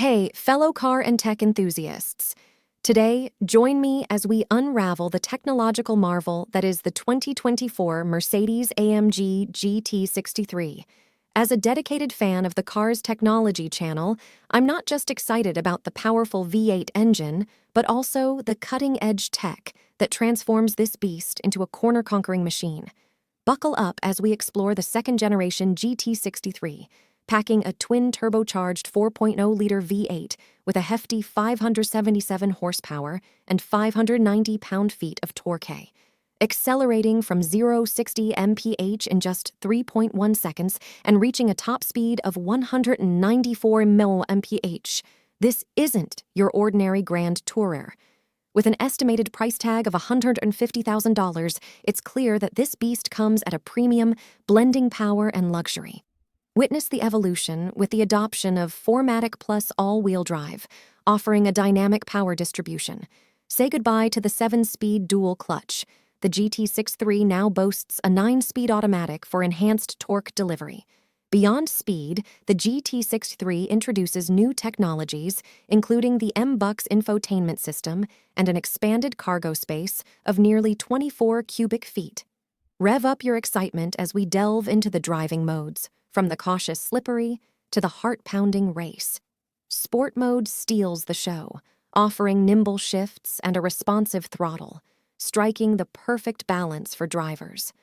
Hey, fellow car and tech enthusiasts. Today, join me as we unravel the technological marvel that is the 2024 Mercedes-AMG GT63. As a dedicated fan of the car's technology channel, I'm not just excited about the powerful V8 engine, but also the cutting-edge tech that transforms this beast into a corner-conquering machine. Buckle up as we explore the second-generation GT63, packing a twin-turbocharged 4.0-liter V8 with a hefty 577 horsepower and 590 pound-feet of torque. Accelerating from 0-60 mph in just 3.1 seconds and reaching a top speed of 194 mph. This isn't your ordinary Grand Tourer. With an estimated price tag of $150,000, it's clear that this beast comes at a premium, blending power and luxury. Witness the evolution with the adoption of 4MATIC Plus all-wheel drive, offering a dynamic power distribution. Say goodbye to the 7-speed dual clutch. The GT63 now boasts a 9-speed automatic for enhanced torque delivery. Beyond speed, the GT63 introduces new technologies, including the MBUX infotainment system and an expanded cargo space of nearly 24 cubic feet. Rev up your excitement as we delve into the driving modes, from the cautious slippery to the heart-pounding race. Sport mode steals the show, offering nimble shifts and a responsive throttle, striking the perfect balance for drivers.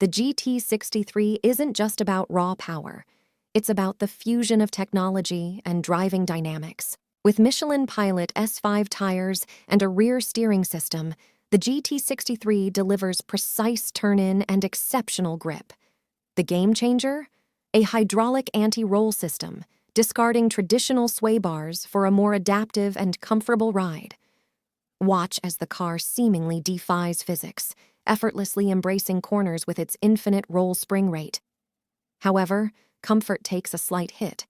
The GT63 isn't just about raw power. It's about the fusion of technology and driving dynamics. With Michelin Pilot S5 tires and a rear steering system, the GT63 delivers precise turn-in and exceptional grip. The game changer? A hydraulic anti-roll system, discarding traditional sway bars for a more adaptive and comfortable ride. Watch as the car seemingly defies physics, effortlessly embracing corners with its infinite roll spring rate. However, comfort takes a slight hit.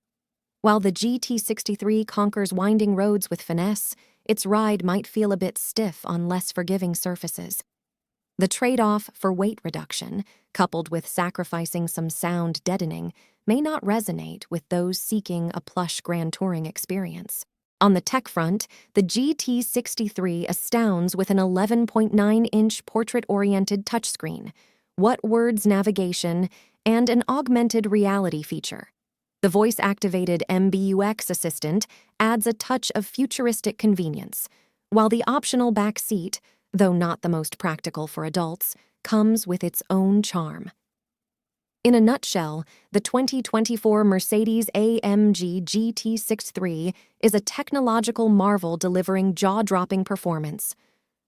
While the GT63 conquers winding roads with finesse, its ride might feel a bit stiff on less forgiving surfaces. The trade-off for weight reduction, coupled with sacrificing some sound deadening, may not resonate with those seeking a plush Grand Touring experience. On the tech front, the GT63 astounds with an 11.9-inch portrait-oriented touchscreen, What Words navigation, and an augmented reality feature. The voice-activated MBUX assistant adds a touch of futuristic convenience, while the optional back seat, though not the most practical for adults, comes with its own charm. In a nutshell, the 2024 Mercedes-AMG GT63 is a technological marvel delivering jaw-dropping performance,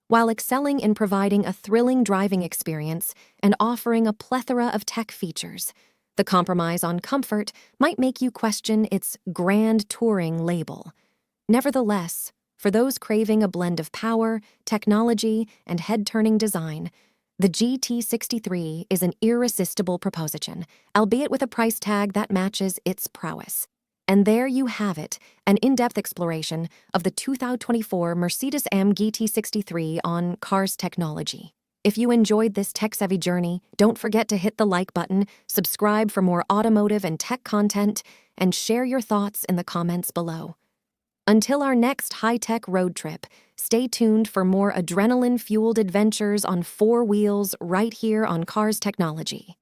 while excelling in providing a thrilling driving experience and offering a plethora of tech features. The compromise on comfort might make you question its Grand Touring label. Nevertheless, for those craving a blend of power, technology, and head-turning design, the GT63 is an irresistible proposition, albeit with a price tag that matches its prowess. And there you have it, an in-depth exploration of the 2024 Mercedes-AMG GT63 on Cars Technology. If you enjoyed this tech-savvy journey, don't forget to hit the like button, subscribe for more automotive and tech content, and share your thoughts in the comments below. Until our next high-tech road trip, stay tuned for more adrenaline-fueled adventures on 4 wheels right here on Cars Technology.